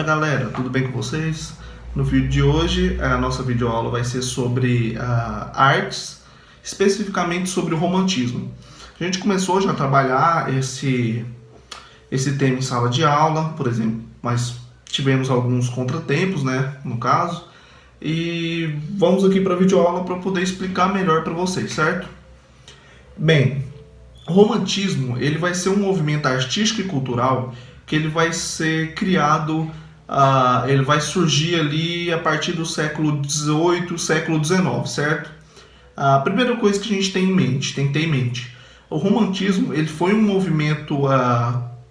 Fala galera, tudo bem com vocês? No vídeo de hoje, a nossa videoaula vai ser sobre artes, especificamente sobre o romantismo. A gente começou já a trabalhar esse tema em sala de aula, por exemplo, mas tivemos alguns contratempos, né, no caso, e vamos aqui para a videoaula para poder explicar melhor para vocês, certo? Bem, o romantismo ele vai ser um movimento artístico e cultural que ele vai ser criado, ele vai surgir ali a partir do século XVIII, século XIX, certo? A primeira coisa que a gente tem que ter em mente, o romantismo ele foi um movimento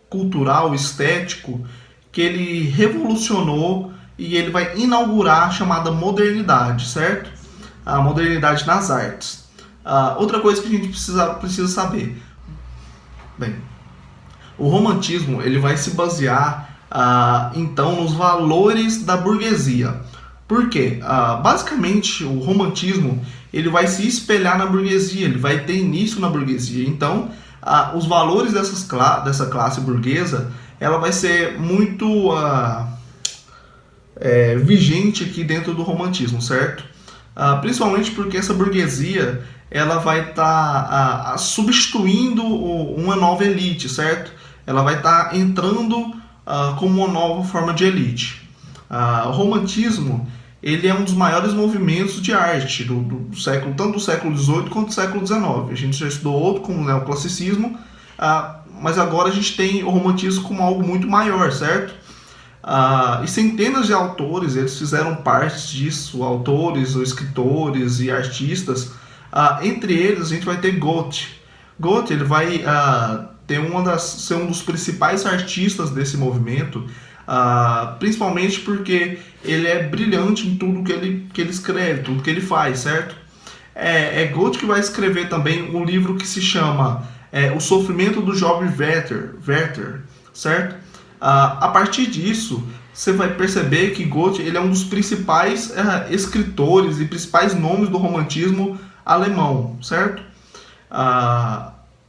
cultural, estético, que ele revolucionou e ele vai inaugurar a chamada modernidade, certo? A modernidade nas artes. Outra coisa que a gente precisa saber, bem, o romantismo ele vai se basear então nos valores da burguesia. Por quê? Basicamente o romantismo ele vai se espelhar na burguesia, ele vai ter início na burguesia. Então os valores dessa classe burguesa ela vai ser muito vigente aqui dentro do romantismo, certo? Principalmente porque essa burguesia ela vai estar substituindo uma nova elite, certo? Ela vai estar entrando como uma nova forma de elite. O romantismo ele é um dos maiores movimentos de arte do século, tanto do século XVIII quanto do século XIX. A gente já estudou outro como o neoclassicismo, mas agora a gente tem o romantismo como algo muito maior, certo? E centenas de autores eles fizeram parte disso, autores, ou escritores e artistas. Entre eles a gente vai ter Goethe. Goethe ele vai ser um dos principais artistas desse movimento, principalmente porque ele é brilhante em tudo que ele escreve, tudo que ele faz, certo? É Goethe que vai escrever também um livro que se chama O Sofrimento do Jovem Werther, certo? A partir disso, você vai perceber que Goethe ele é um dos principais escritores e principais nomes do romantismo alemão, certo?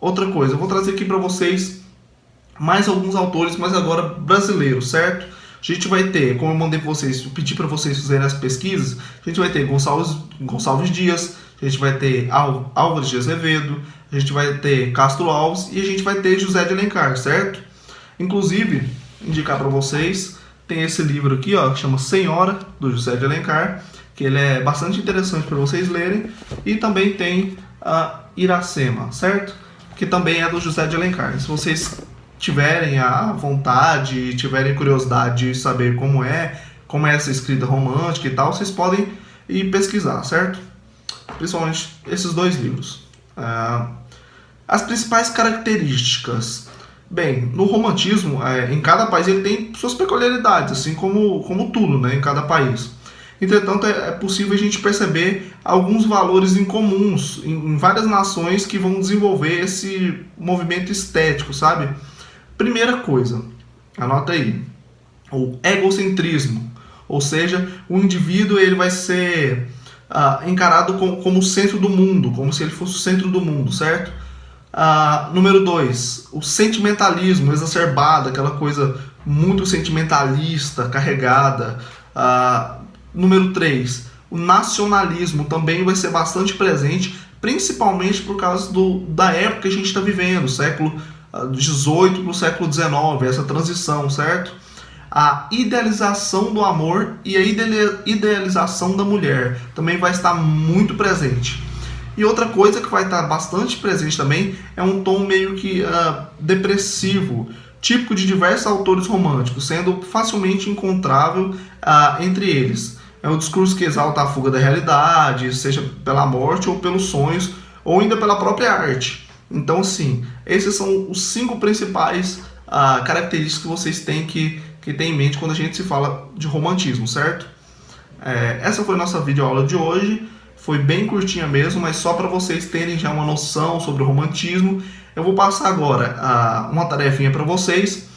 Outra coisa, eu vou trazer aqui para vocês mais alguns autores, mas agora brasileiros, certo? A gente vai ter, como eu mandei para vocês, pedi para vocês fazerem as pesquisas, a gente vai ter Gonçalves Dias, a gente vai ter Álvares de Azevedo, a gente vai ter Castro Alves e a gente vai ter José de Alencar, certo? Inclusive, indicar para vocês, tem esse livro aqui, ó, que chama Senhora, do José de Alencar, que ele é bastante interessante para vocês lerem, e também tem Iracema, certo? Que também é do José de Alencar. Se vocês tiverem a vontade, tiverem curiosidade de saber como é essa escrita romântica e tal, vocês podem ir pesquisar, certo? Principalmente esses dois livros. As principais características. Bem, no romantismo, em cada país ele tem suas peculiaridades, assim como tudo, né, em cada país. Entretanto, é possível a gente perceber alguns valores em comuns em várias nações que vão desenvolver esse movimento estético, sabe? Primeira coisa, anota aí, o egocentrismo, ou seja, o indivíduo ele vai ser encarado como o centro do mundo, como se ele fosse o centro do mundo, certo? Número 2, o sentimentalismo exacerbado, aquela coisa muito sentimentalista, carregada. Número 3, o nacionalismo também vai ser bastante presente, principalmente por causa da época que a gente está vivendo, século XVIII para o século XIX, essa transição, certo? A idealização do amor e a idealização da mulher também vai estar muito presente. E outra coisa que vai estar bastante presente também é um tom meio que depressivo, típico de diversos autores românticos, sendo facilmente encontrável entre eles. É um discurso que exalta a fuga da realidade, seja pela morte ou pelos sonhos, ou ainda pela própria arte. Então, sim, esses são os 5 principais características que vocês têm que ter em mente quando a gente se fala de romantismo, certo? Essa foi a nossa videoaula de hoje. Foi bem curtinha mesmo, mas só para vocês terem já uma noção sobre o romantismo. Eu vou passar agora uma tarefinha para vocês.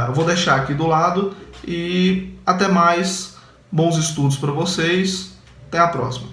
Eu vou deixar aqui do lado e até mais. Bons estudos para vocês. Até a próxima.